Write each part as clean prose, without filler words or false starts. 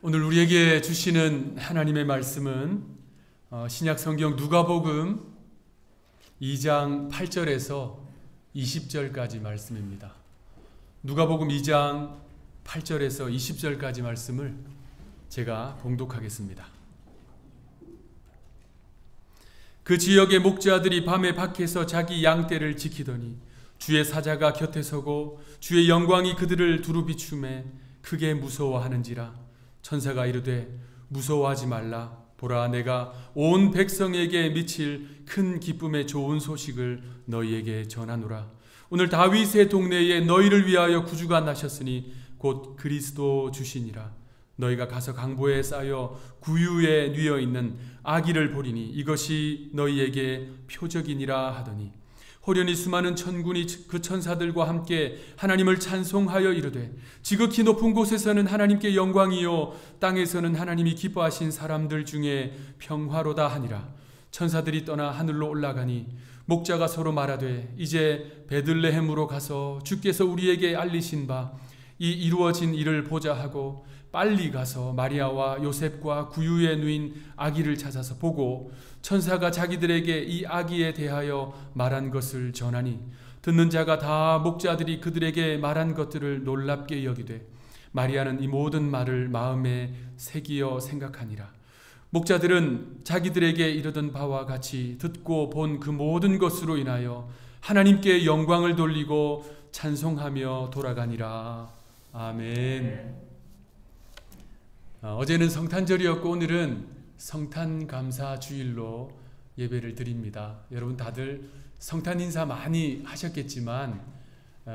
오늘 우리에게 주시는 하나님의 말씀은 신약 성경 누가복음 2장 8절에서 20절까지 말씀입니다. 누가복음 2장 8절에서 20절까지 말씀을 제가 봉독하겠습니다. 그 지역의 목자들이 밤에 밖에서 자기 양떼를 지키더니 주의 사자가 곁에 서고 주의 영광이 그들을 두루 비추매 크게 무서워하는지라. 천사가 이르되 무서워하지 말라. 보라, 내가 온 백성에게 미칠 큰 기쁨의 좋은 소식을 너희에게 전하노라. 오늘 다윗의 동네에 너희를 위하여 구주가 나셨으니 곧 그리스도 주시니라. 너희가 가서 강보에 쌓여 구유에 뉘어 있는 아기를 보리니 이것이 너희에게 표적이니라 하더니, 호련히 수많은 천군이 그 천사들과 함께 하나님을 찬송하여 이르되 지극히 높은 곳에서는 하나님께 영광이요 땅에서는 하나님이 기뻐하신 사람들 중에 평화로다 하니라. 천사들이 떠나 하늘로 올라가니 목자가 서로 말하되 이제 베들레헴으로 가서 주께서 우리에게 알리신 바 이 이루어진 일을 보자 하고 빨리 가서 마리아와 요셉과 구유에 누인 아기를 찾아서 보고 천사가 자기들에게 이 아기에 대하여 말한 것을 전하니, 듣는 자가 다 목자들이 그들에게 말한 것들을 놀랍게 여기되 마리아는 이 모든 말을 마음에 새기어 생각하니라. 목자들은 자기들에게 이르던 바와 같이 듣고 본 그 모든 것으로 인하여 하나님께 영광을 돌리고 찬송하며 돌아가니라. 아멘. 어제는 성탄절이었고 오늘은 성탄감사 주일로 예배를 드립니다. 여러분 다들 성탄 인사 많이 하셨겠지만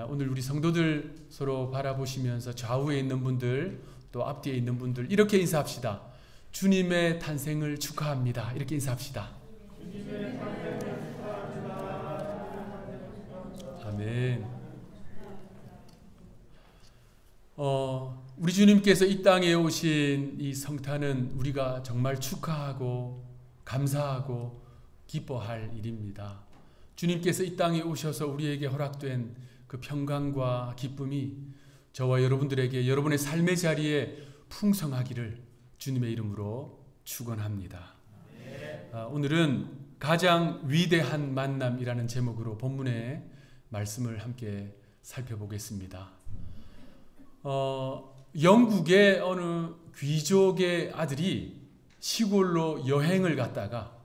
오늘 우리 성도들 서로 바라보시면서 좌우에 있는 분들 또 앞뒤에 있는 분들 이렇게 인사합시다. 주님의 탄생을 축하합니다. 이렇게 인사합시다. 아멘. 우리 주님께서 이 땅에 오신 이 성탄은 우리가 정말 축하하고 감사하고 기뻐할 일입니다. 주님께서 이 땅에 오셔서 우리에게 허락된 그 평강과 기쁨이 저와 여러분들에게 여러분의 삶의 자리에 풍성하기를 주님의 이름으로 축원합니다. 오늘은 가장 위대한 만남이라는 제목으로 본문의 말씀을 함께 살펴보겠습니다. 영국의 어느 귀족의 아들이 시골로 여행을 갔다가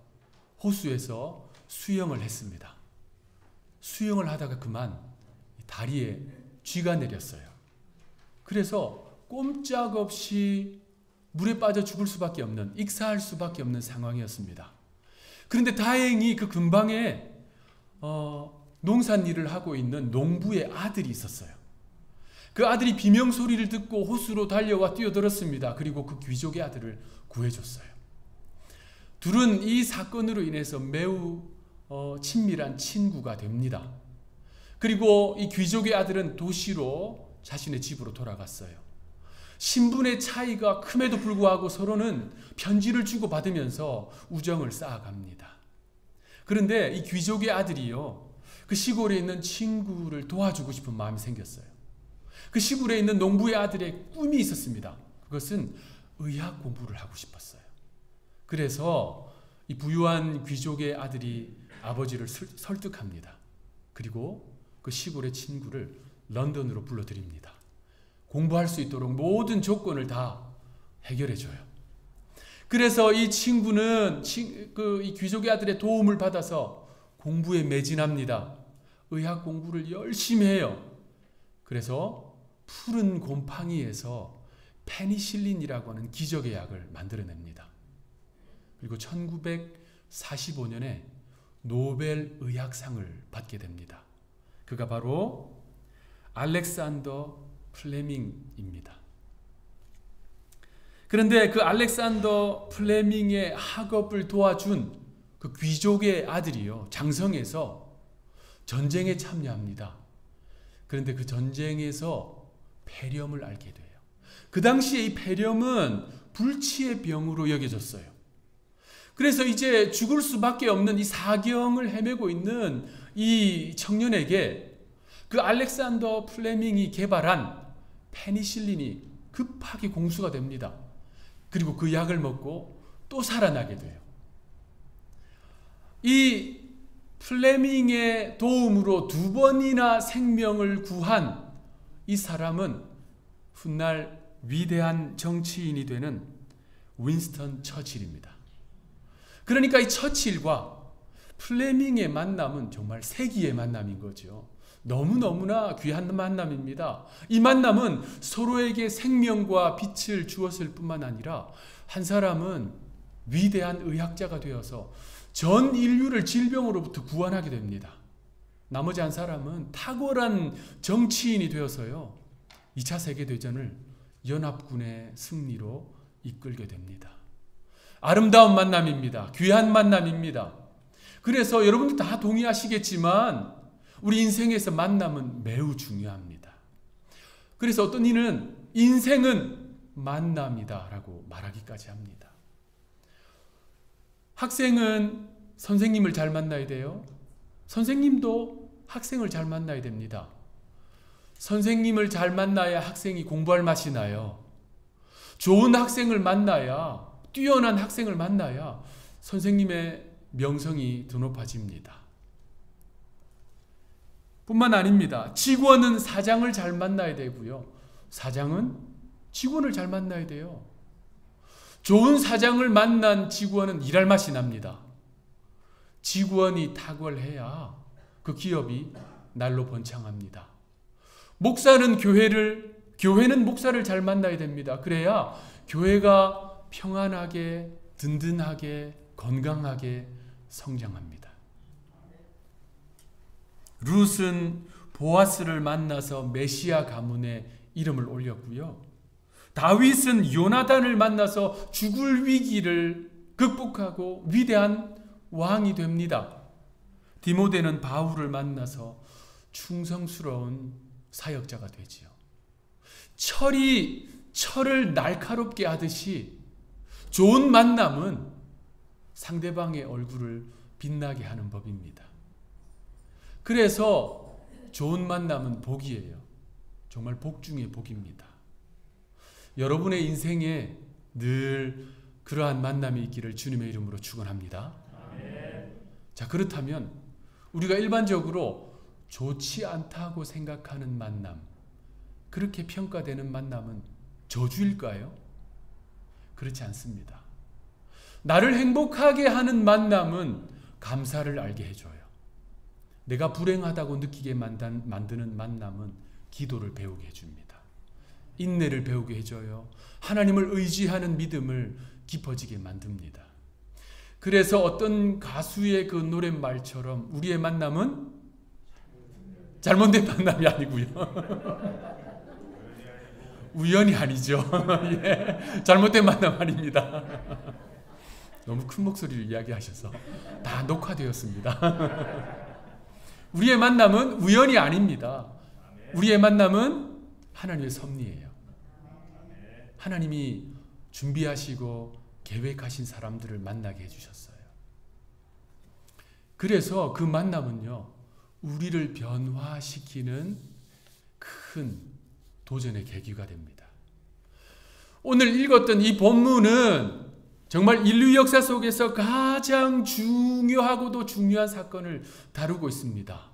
호수에서 수영을 했습니다. 수영을 하다가 그만 다리에 쥐가 내렸어요. 그래서 꼼짝없이 물에 빠져 죽을 수밖에 없는, 익사할 수밖에 없는 상황이었습니다. 그런데 다행히 그 근방에 농산일을 하고 있는 농부의 아들이 있었어요. 그 아들이 비명소리를 듣고 호수로 달려와 뛰어들었습니다. 그리고 그 귀족의 아들을 구해줬어요. 둘은 이 사건으로 인해서 매우 친밀한 친구가 됩니다. 그리고 이 귀족의 아들은 도시로 자신의 집으로 돌아갔어요. 신분의 차이가 큼에도 불구하고 서로는 편지를 주고받으면서 우정을 쌓아갑니다. 그런데 이 귀족의 아들이요, 그 시골에 있는 친구를 도와주고 싶은 마음이 생겼어요. 그 시골에 있는 농부의 아들의 꿈이 있었습니다. 그것은 의학 공부를 하고 싶었어요. 그래서 이 부유한 귀족의 아들이 아버지를 설득합니다. 그리고 그 시골의 친구를 런던으로 불러들입니다. 공부할 수 있도록 모든 조건을 다 해결해줘요. 그래서 이 친구는 이 귀족의 아들의 도움을 받아서 공부에 매진합니다. 의학 공부를 열심히 해요. 그래서 푸른 곰팡이에서 페니실린이라고 하는 기적의 약을 만들어냅니다. 그리고 1945년에 노벨 의학상을 받게 됩니다. 그가 바로 알렉산더 플레밍입니다. 그런데 그 알렉산더 플레밍의 학업을 도와준 그 귀족의 아들이요, 장성에서 전쟁에 참여합니다. 그런데 그 전쟁에서 폐렴을 앓게 돼요. 그 당시에 이 폐렴은 불치의 병으로 여겨졌어요. 그래서 이제 죽을 수밖에 없는 이 사경을 헤매고 있는 이 청년에게 그 알렉산더 플레밍이 개발한 페니실린이 급하게 공수가 됩니다. 그리고 그 약을 먹고 또 살아나게 돼요. 이 플레밍의 도움으로 2번이나 생명을 구한 이 사람은 훗날 위대한 정치인이 되는 윈스턴 처칠입니다. 그러니까 이 처칠과 플레밍의 만남은 정말 세기의 만남인 거죠. 너무너무나 귀한 만남입니다. 이 만남은 서로에게 생명과 빛을 주었을 뿐만 아니라 한 사람은 위대한 의학자가 되어서 전 인류를 질병으로부터 구원하게 됩니다. 나머지 한 사람은 탁월한 정치인이 되어서요, 2차 세계대전을 연합군의 승리로 이끌게 됩니다. 아름다운 만남입니다. 귀한 만남입니다. 그래서 여러분들 다 동의하시겠지만 우리 인생에서 만남은 매우 중요합니다. 그래서 어떤 이는 인생은 만남이다 라고 말하기까지 합니다. 학생은 선생님을 잘 만나야 돼요. 선생님도 학생을 잘 만나야 됩니다. 선생님을 잘 만나야 학생이 공부할 맛이 나요. 좋은 학생을 만나야, 뛰어난 학생을 만나야 선생님의 명성이 더 높아집니다. 뿐만 아닙니다. 직원은 사장을 잘 만나야 되고요. 사장은 직원을 잘 만나야 돼요. 좋은 사장을 만난 직원은 일할 맛이 납니다. 직원이 탁월해야 그 기업이 날로 번창합니다. 목사는 교회는 목사를 잘 만나야 됩니다. 그래야 교회가 평안하게, 든든하게, 건강하게 성장합니다. 룻은 보아스를 만나서 메시아 가문에 이름을 올렸고요. 다윗은 요나단을 만나서 죽을 위기를 극복하고 위대한 왕이 됩니다. 디모데는 바울을 충성스러운 사역자가 되지요. 철이 철을 날카롭게 하듯이 좋은 만남은 상대방의 얼굴을 빛나게 하는 법입니다. 그래서 좋은 만남은 복이에요. 정말 복 중에 복입니다. 여러분의 인생에 늘 그러한 만남이 있기를 주님의 이름으로 축원합니다. 자, 그렇다면 우리가 일반적으로 좋지 않다고 생각하는 만남, 그렇게 평가되는 만남은 저주일까요? 그렇지 않습니다. 나를 행복하게 하는 만남은 감사를 알게 해줘요. 내가 불행하다고 느끼게 만드는 만남은 기도를 배우게 해줍니다. 인내를 배우게 해줘요. 하나님을 의지하는 믿음을 깊어지게 만듭니다. 그래서 어떤 가수의 그 노랫말처럼 우리의 만남은 잘못된 만남이 아니고요. 우연이 아니죠. 예, 잘못된 만남 아닙니다. 너무 큰 목소리로 이야기하셔서 다 녹화되었습니다. 우리의 만남은 우연이 아닙니다. 우리의 만남은 하나님의 섭리예요. 하나님이 준비하시고 계획하신 사람들을 만나게 해주셨어요. 그래서 그 만남은요, 우리를 변화시키는 큰 도전의 계기가 됩니다. 오늘 읽었던 이 본문은 정말 인류 역사 속에서 가장 중요하고도 중요한 사건을 다루고 있습니다.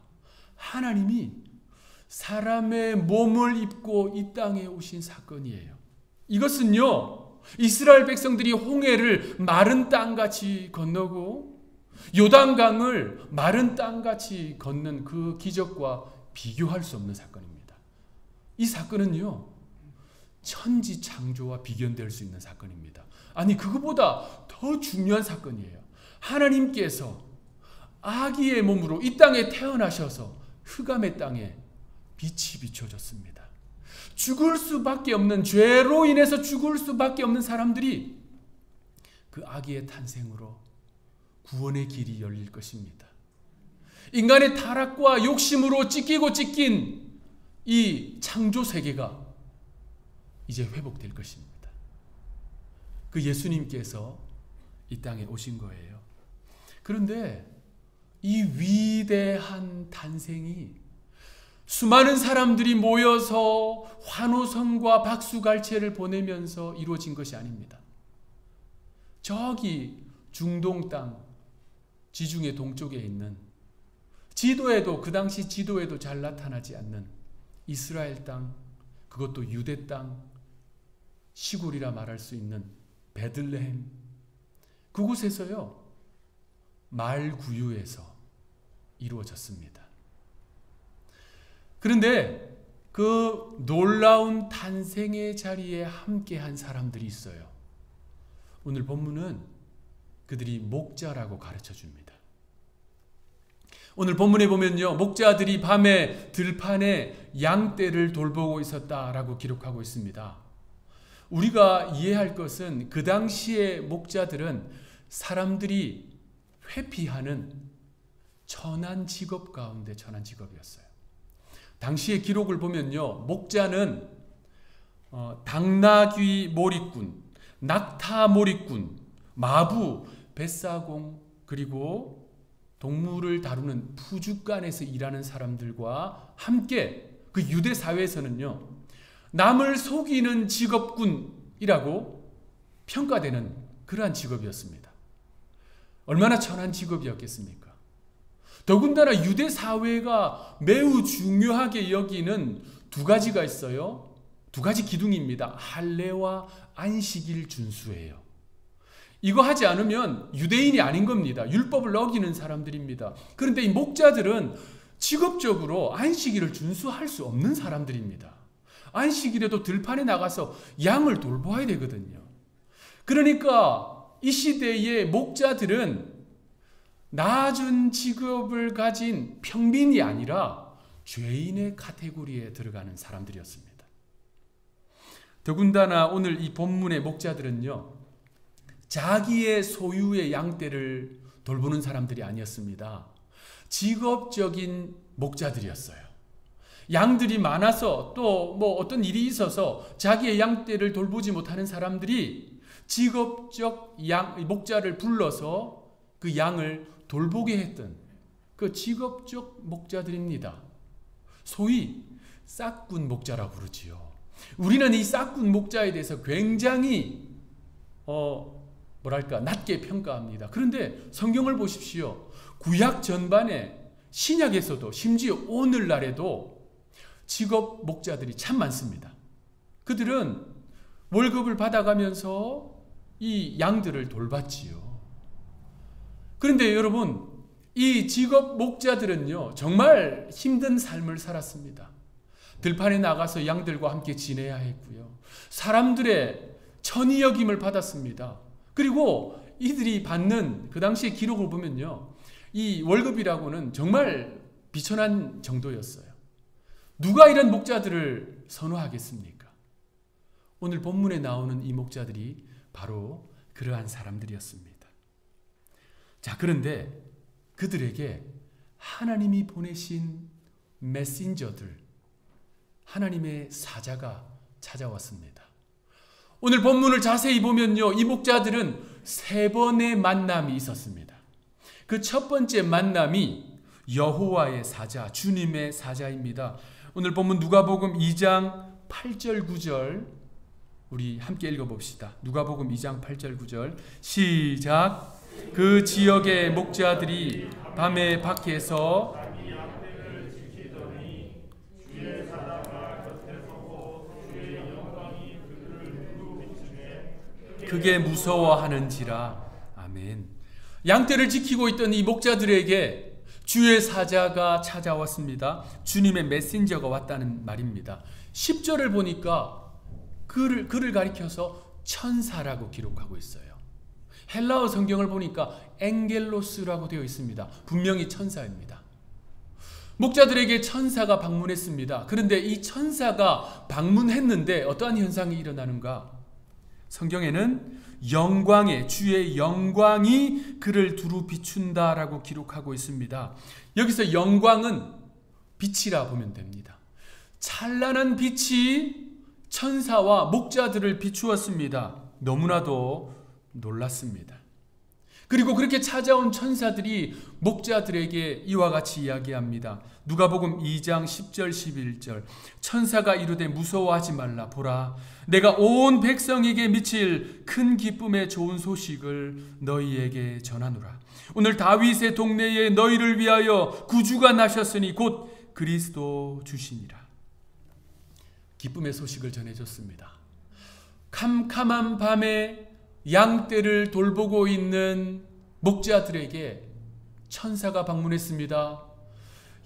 하나님이 사람의 몸을 입고 이 땅에 오신 사건이에요. 이것은요, 이스라엘 백성들이 홍해를 마른 땅같이 건너고 요단강을 마른 땅같이 걷는 그 기적과 비교할 수 없는 사건입니다. 이 사건은요, 천지창조와 비견될 수 있는 사건입니다. 아니, 그거보다 더 중요한 사건이에요. 하나님께서 아기의 몸으로 이 땅에 태어나셔서 흑암의 땅에 빛이 비춰졌습니다. 죽을 수밖에 없는, 죄로 인해서 죽을 수밖에 없는 사람들이 그 아기의 탄생으로 구원의 길이 열릴 것입니다. 인간의 타락과 욕심으로 찢긴 이 창조 세계가 이제 회복될 것입니다. 그 예수님께서 이 땅에 오신 거예요. 그런데 이 위대한 탄생이 수많은 사람들이 모여서 환호성과 박수갈채를 보내면서 이루어진 것이 아닙니다. 저기 중동 땅, 지중해 동쪽에 있는, 지도에도 그 당시 지도에도 잘 나타나지 않는 이스라엘 땅, 그것도 유대 땅, 시골이라 말할 수 있는 베들레헴, 그곳에서요 말구유에서 이루어졌습니다. 그런데 그 놀라운 탄생의 자리에 함께한 사람들이 있어요. 오늘 본문은 그들이 목자라고 가르쳐 줍니다. 오늘 본문에 보면요, 목자들이 밤에 들판에 양떼를 돌보고 있었다라고 기록하고 있습니다. 우리가 이해할 것은 그 당시의 목자들은 사람들이 회피하는 천한 직업 가운데 천한 직업이었어요. 당시의 기록을 보면요, 목자는 당나귀 몰이꾼, 낙타 몰이꾼, 마부, 뱃사공, 그리고 동물을 다루는 푸주간에서 일하는 사람들과 함께 그 유대 사회에서는요, 남을 속이는 직업군이라고 평가되는 그러한 직업이었습니다. 얼마나 천한 직업이었겠습니까? 더군다나 유대 사회가 매우 중요하게 여기는 두 가지가 있어요. 두 가지 기둥입니다. 할례와 안식일 준수예요. 이거 하지 않으면 유대인이 아닌 겁니다. 율법을 어기는 사람들입니다. 그런데 이 목자들은 직업적으로 안식일을 준수할 수 없는 사람들입니다. 안식일에도 들판에 나가서 양을 돌봐야 되거든요. 그러니까 이 시대의 목자들은 낮은 직업을 가진 평민이 아니라 죄인의 카테고리에 들어가는 사람들이었습니다. 더군다나 오늘 이 본문의 목자들은요, 자기의 소유의 양떼를 돌보는 사람들이 아니었습니다. 직업적인 목자들이었어요. 양들이 많아서 또 뭐 어떤 일이 있어서 자기의 양떼를 돌보지 못하는 사람들이 직업적 목자를 불러서 그 양을 돌보게 했던 그 직업적 목자들입니다. 소위 싹군 목자라고 부르지요. 우리는 이 싹군 목자에 대해서 굉장히 낮게 평가합니다. 그런데 성경을 보십시오. 구약 전반에 신약에서도 심지어 오늘날에도 직업 목자들이 참 많습니다. 그들은 월급을 받아가면서 이 양들을 돌봤지요. 그런데 여러분, 이 직업 목자들은요, 정말 힘든 삶을 살았습니다. 들판에 나가서 양들과 함께 지내야 했고요. 사람들의 천히 여김을 받았습니다. 그리고 이들이 받는 그 당시의 기록을 보면요, 이 월급이라고는 정말 비천한 정도였어요. 누가 이런 목자들을 선호하겠습니까? 오늘 본문에 나오는 이 목자들이 바로 그러한 사람들이었습니다. 자, 그런데 그들에게 하나님이 보내신 메신저들, 하나님의 사자가 찾아왔습니다. 오늘 본문을 자세히 보면요, 이 목자들은 3번의 만남이 있었습니다. 그 첫 번째 만남이 여호와의 사자, 주님의 사자입니다. 오늘 본문 누가복음 2장 8절 9절 우리 함께 읽어봅시다. 누가복음 2장 8절 9절 시작. 그 지역의 목자들이 밤에 밖에서 그게 무서워하는지라. 아멘. 양떼를 지키고 있던 이 목자들에게 주의 사자가 찾아왔습니다. 주님의 메신저가 왔다는 말입니다. 10절을 보니까 그를 가리켜서 천사라고 기록하고 있어요. 헬라어 성경을 보니까 엥겔로스라고 되어 있습니다. 분명히 천사입니다. 목자들에게 천사가 방문했습니다. 그런데 이 천사가 방문했는데 어떠한 현상이 일어나는가? 성경에는 주의 영광이 그를 두루 비춘다라고 기록하고 있습니다. 여기서 영광은 빛이라 보면 됩니다. 찬란한 빛이 천사와 목자들을 비추었습니다. 너무나도 놀랐습니다. 그리고 그렇게 찾아온 천사들이 목자들에게 이와 같이 이야기합니다. 누가복음 2장 10절 11절. 천사가 이르되 무서워하지 말라. 보라, 내가 온 백성에게 미칠 큰 기쁨의 좋은 소식을 너희에게 전하노라. 오늘 다윗의 동네에 너희를 위하여 구주가 나셨으니 곧 그리스도 주시니라. 기쁨의 소식을 전해줬습니다. 캄캄한 밤에 양떼를 돌보고 있는 목자들에게 천사가 방문했습니다.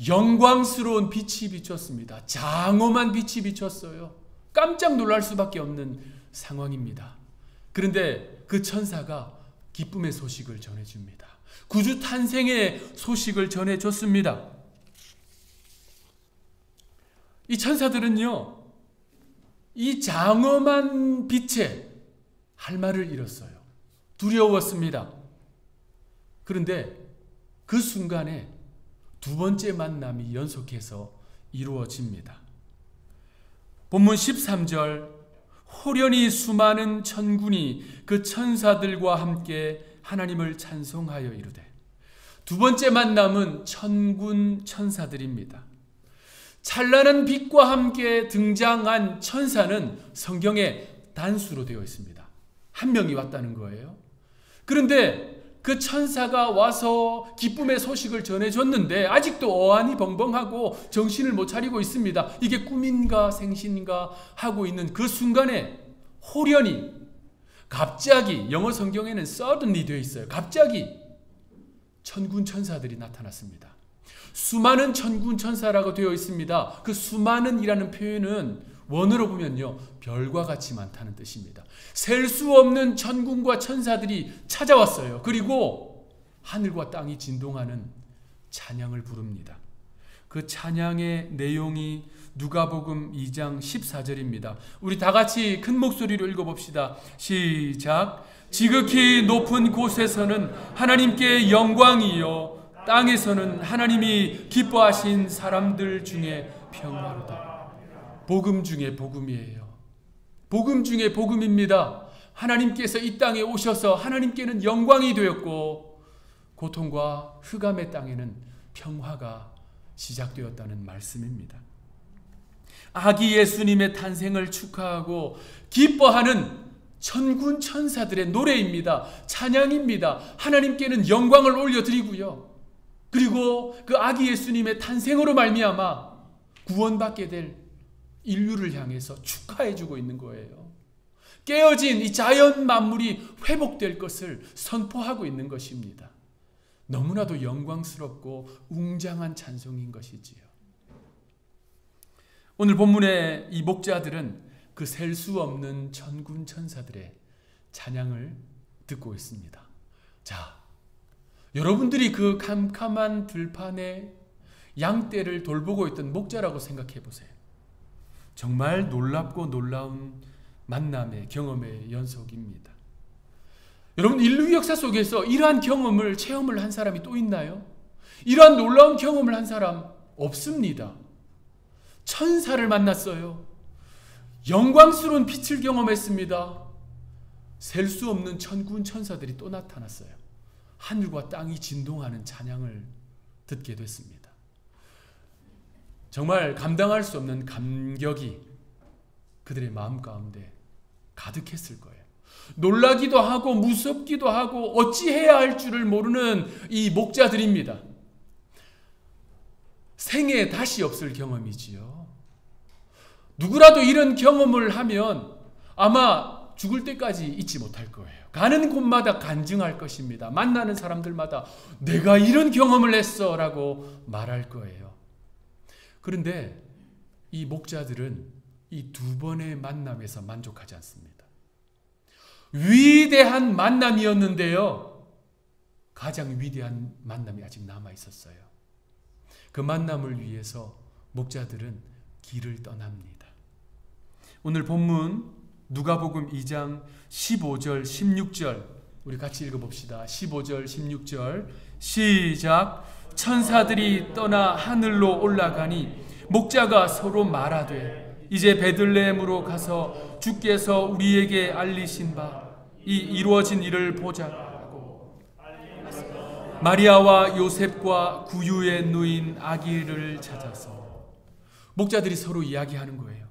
영광스러운 빛이 비쳤습니다. 장엄한 빛이 비쳤어요. 깜짝 놀랄 수밖에 없는 상황입니다. 그런데 그 천사가 기쁨의 소식을 전해줍니다. 구주 탄생의 소식을 전해줬습니다. 이 천사들은요, 이 장엄한 빛에 할 말을 잃었어요. 두려웠습니다. 그런데 그 순간에 두 번째 만남이 연속해서 이루어집니다. 본문 13절, 호련히 수많은 천군이 그 천사들과 함께 하나님을 찬송하여 이르되. 두 번째 만남은 천군 천사들입니다. 찬란한 빛과 함께 등장한 천사는 성경에 단수로 되어 있습니다. 한 명이 왔다는 거예요. 그런데 그 천사가 와서 기쁨의 소식을 전해줬는데 아직도 어안이 벙벙하고 정신을 못 차리고 있습니다. 이게 꿈인가 생신인가 하고 있는 그 순간에 호련히, 갑자기, 영어 성경에는 suddenly 되어 있어요. 갑자기 천군 천사들이 나타났습니다. 수많은 천군 천사라고 되어 있습니다. 그 수많은이라는 표현은 원어로 보면요, 별과 같이 많다는 뜻입니다. 셀 수 없는 천군과 천사들이 찾아왔어요. 그리고 하늘과 땅이 진동하는 찬양을 부릅니다. 그 찬양의 내용이 누가복음 2장 14절입니다. 우리 다 같이 큰 목소리로 읽어봅시다. 시작. 지극히 높은 곳에서는 하나님께 영광이요, 땅에서는 하나님이 기뻐하신 사람들 중에 평화로다. 복음 중에 복음이에요. 복음 중에 복음입니다. 하나님께서 이 땅에 오셔서 하나님께는 영광이 되었고 고통과 흑암의 땅에는 평화가 시작되었다는 말씀입니다. 아기 예수님의 탄생을 축하하고 기뻐하는 천군 천사들의 노래입니다. 찬양입니다. 하나님께는 영광을 올려드리고요. 그리고 그 아기 예수님의 탄생으로 말미암아 구원받게 될 인류를 향해서 축하해주고 있는 거예요. 깨어진 이 자연 만물이 회복될 것을 선포하고 있는 것입니다. 너무나도 영광스럽고 웅장한 찬송인 것이지요. 오늘 본문의 이 목자들은 그 셀 수 없는 천군 천사들의 찬양을 듣고 있습니다. 자, 여러분들이 그 캄캄한 들판에 양떼를 돌보고 있던 목자라고 생각해 보세요. 정말 놀랍고 놀라운 만남의 경험의 연속입니다. 여러분, 인류 역사 속에서 이러한 경험을 체험을 한 사람이 또 있나요? 이러한 놀라운 경험을 한 사람 없습니다. 천사를 만났어요. 영광스러운 빛을 경험했습니다. 셀 수 없는 천군 천사들이 또 나타났어요. 하늘과 땅이 진동하는 찬양을 듣게 됐습니다. 정말 감당할 수 없는 감격이 그들의 마음 가운데 가득했을 거예요. 놀라기도 하고 무섭기도 하고 어찌해야 할 줄을 모르는 이 목자들입니다. 생에 다시 없을 경험이지요. 누구라도 이런 경험을 하면 아마 죽을 때까지 잊지 못할 거예요. 가는 곳마다 간증할 것입니다. 만나는 사람들마다 내가 이런 경험을 했어 라고 말할 거예요. 그런데 이 목자들은 이 두 번의 만남에서 만족하지 않습니다. 위대한 만남이었는데요, 가장 위대한 만남이 아직 남아 있었어요. 그 만남을 위해서 목자들은 길을 떠납니다. 오늘 본문 누가복음 2장 15절 16절 우리 같이 읽어봅시다. 15절 16절 시작. 천사들이 떠나 하늘로 올라가니 목자가 서로 말하되 이제 베들레헴으로 가서 주께서 우리에게 알리신 바 이 이루어진 일을 보자 하고 마리아와 요셉과 구유에 누인 아기를 찾아서 목자들이 서로 이야기하는 거예요.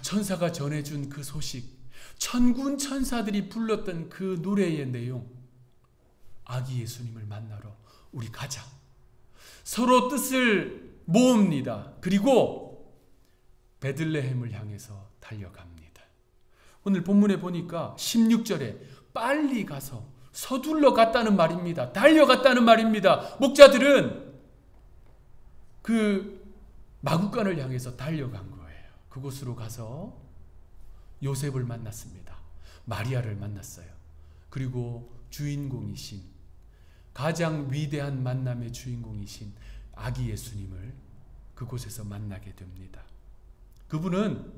천사가 전해준 그 소식, 천군 천사들이 불렀던 그 노래의 내용, 아기 예수님을 만나러 우리 가자. 서로 뜻을 모읍니다. 그리고 베들레헴을 향해서 달려갑니다. 오늘 본문에 보니까 16절에 빨리 가서 서둘러 갔다는 말입니다. 달려갔다는 말입니다. 목자들은 그 마구간을 향해서 달려간 거예요. 그곳으로 가서 요셉을 만났습니다. 마리아를 만났어요. 그리고 주인공이신, 가장 위대한 만남의 주인공이신 아기 예수님을 그곳에서 만나게 됩니다. 그분은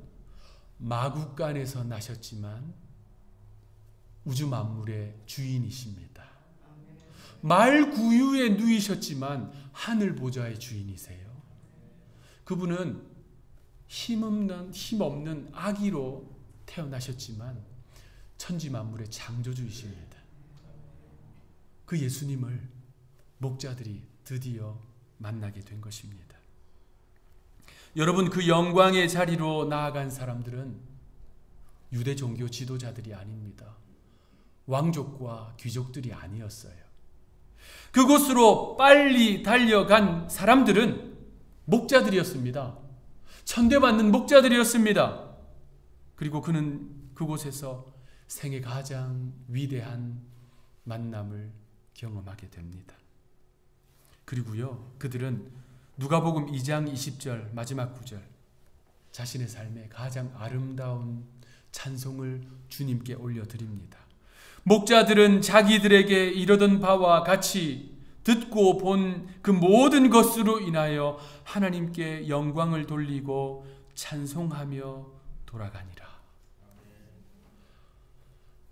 마구간에서 나셨지만 우주 만물의 주인이십니다. 말구유에 누이셨지만 하늘 보좌의 주인이세요. 그분은 힘없는 아기로 태어나셨지만 천지 만물의 창조주이십니다. 그 예수님을 목자들이 드디어 만나게 된 것입니다. 여러분, 그 영광의 자리로 나아간 사람들은 유대 종교 지도자들이 아닙니다. 왕족과 귀족들이 아니었어요. 그곳으로 빨리 달려간 사람들은 목자들이었습니다. 천대받는 목자들이었습니다. 그리고 그는 그곳에서 생애 가장 위대한 만남을 경험하게 됩니다. 그리고요, 그들은 누가복음 2장 20절 마지막 구절, 자신의 삶의 가장 아름다운 찬송을 주님께 올려드립니다. 목자들은 자기들에게 이르던 바와 같이 듣고 본 그 모든 것으로 인하여 하나님께 영광을 돌리고 찬송하며 돌아가니라.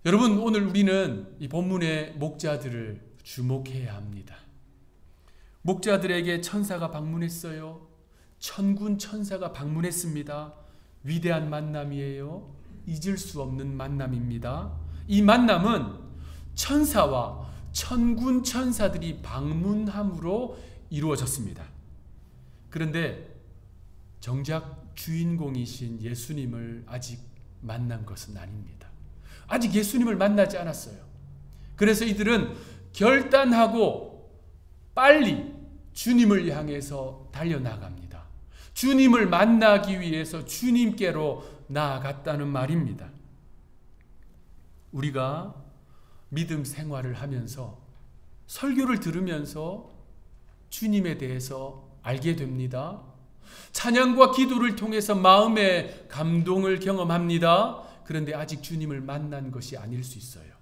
여러분, 오늘 우리는 이 본문의 목자들을 주목해야 합니다. 목자들에게 천사가 방문했어요. 천군 천사가 방문했습니다. 위대한 만남이에요. 잊을 수 없는 만남입니다. 이 만남은 천사와 천군 천사들이 방문함으로 이루어졌습니다. 그런데 정작 주인공이신 예수님을 아직 만난 것은 아닙니다. 아직 예수님을 만나지 않았어요. 그래서 이들은 결단하고 빨리 주님을 향해서 달려나갑니다. 주님을 만나기 위해서 주님께로 나아갔다는 말입니다. 우리가 믿음 생활을 하면서 설교를 들으면서 주님에 대해서 알게 됩니다. 찬양과 기도를 통해서 마음의 감동을 경험합니다. 그런데 아직 주님을 만난 것이 아닐 수 있어요.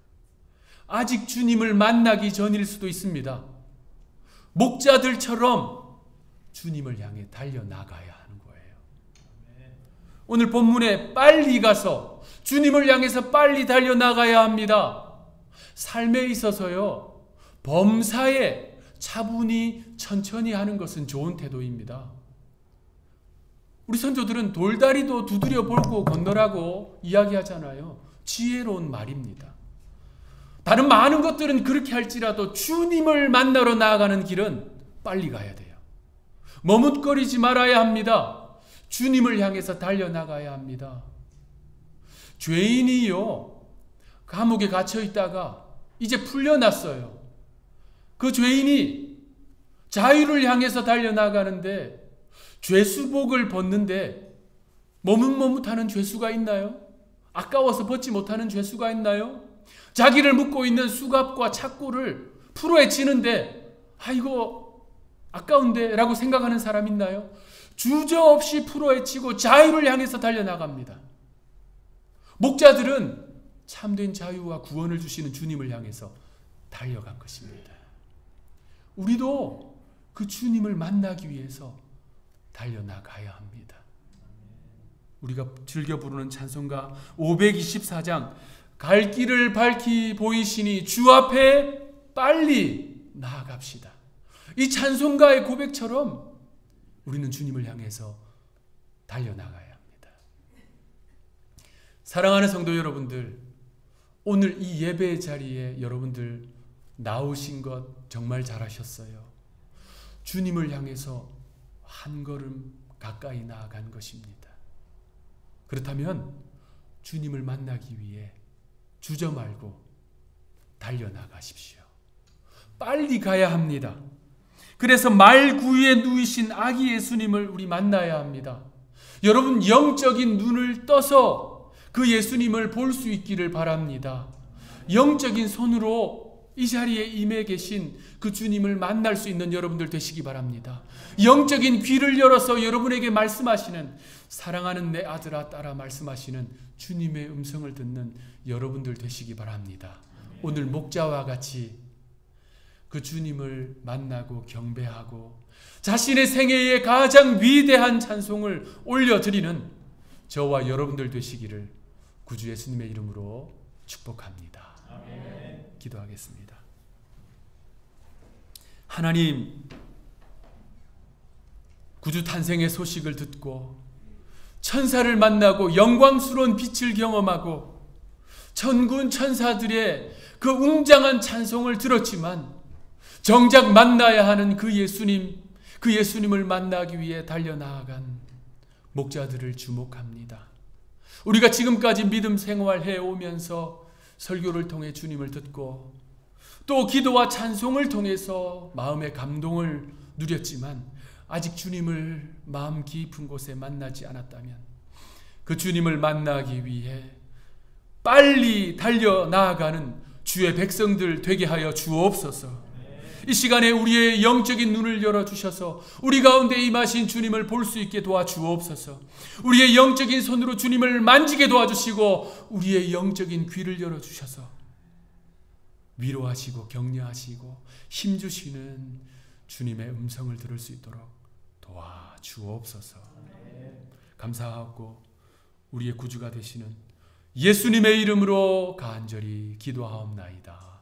아직 주님을 만나기 전일 수도 있습니다. 목자들처럼 주님을 향해 달려나가야 하는 거예요. 오늘 본문에 빨리 가서 주님을 향해서 빨리 달려나가야 합니다. 삶에 있어서요, 범사에 차분히 천천히 하는 것은 좋은 태도입니다. 우리 선조들은 돌다리도 두드려 볼고 건너라고 이야기하잖아요. 지혜로운 말입니다. 다른 많은 것들은 그렇게 할지라도 주님을 만나러 나아가는 길은 빨리 가야 돼요. 머뭇거리지 말아야 합니다. 주님을 향해서 달려나가야 합니다. 죄인이요, 감옥에 갇혀 있다가 이제 풀려났어요. 그 죄인이 자유를 향해서 달려나가는데 죄수복을 벗는데 머뭇머뭇하는 죄수가 있나요? 아까워서 벗지 못하는 죄수가 있나요? 자기를 묶고 있는 수갑과 착고를 풀어헤치는데 이거 아까운데 라고 생각하는 사람 있나요? 주저없이 풀어헤치고 자유를 향해서 달려나갑니다. 목자들은 참된 자유와 구원을 주시는 주님을 향해서 달려간 것입니다. 우리도 그 주님을 만나기 위해서 달려나가야 합니다. 우리가 즐겨 부르는 찬송가 524장, 갈 길을 밝히 보이시니 주 앞에 빨리 나아갑시다. 이 찬송가의 고백처럼 우리는 주님을 향해서 달려나가야 합니다. 사랑하는 성도 여러분들, 오늘 이 예배의 자리에 여러분들 나오신 것 정말 잘하셨어요. 주님을 향해서 한 걸음 가까이 나아간 것입니다. 그렇다면 주님을 만나기 위해 주저 말고 달려나가십시오. 빨리 가야 합니다. 그래서 말구유에 누이신 아기 예수님을 우리 만나야 합니다. 여러분, 영적인 눈을 떠서 그 예수님을 볼 수 있기를 바랍니다. 영적인 손으로 이 자리에 임해 계신 그 주님을 만날 수 있는 여러분들 되시기 바랍니다. 영적인 귀를 열어서 여러분에게 말씀하시는, 사랑하는 내 아들아 딸아 말씀하시는 주님의 음성을 듣는 여러분들 되시기 바랍니다. 오늘 목자와 같이 그 주님을 만나고 경배하고 자신의 생애의 가장 위대한 찬송을 올려드리는 저와 여러분들 되시기를 구주 예수님의 이름으로 축복합니다. 아멘. 기도하겠습니다. 하나님, 구주 탄생의 소식을 듣고 천사를 만나고 영광스러운 빛을 경험하고 천군 천사들의 그 웅장한 찬송을 들었지만 정작 만나야 하는 그 예수님을 만나기 위해 달려나아간 목자들을 주목합니다. 우리가 지금까지 믿음 생활해 오면서 설교를 통해 주님을 듣고 또 기도와 찬송을 통해서 마음의 감동을 누렸지만 아직 주님을 마음 깊은 곳에 만나지 않았다면 그 주님을 만나기 위해 빨리 달려나아가는 주의 백성들 되게 하여 주옵소서. 이 시간에 우리의 영적인 눈을 열어주셔서 우리 가운데 임하신 주님을 볼 수 있게 도와주옵소서. 우리의 영적인 손으로 주님을 만지게 도와주시고 우리의 영적인 귀를 열어주셔서 위로하시고 격려하시고 힘주시는 주님의 음성을 들을 수 있도록 도와주옵소서. 감사하고 우리의 구주가 되시는 예수님의 이름으로 간절히 기도하옵나이다.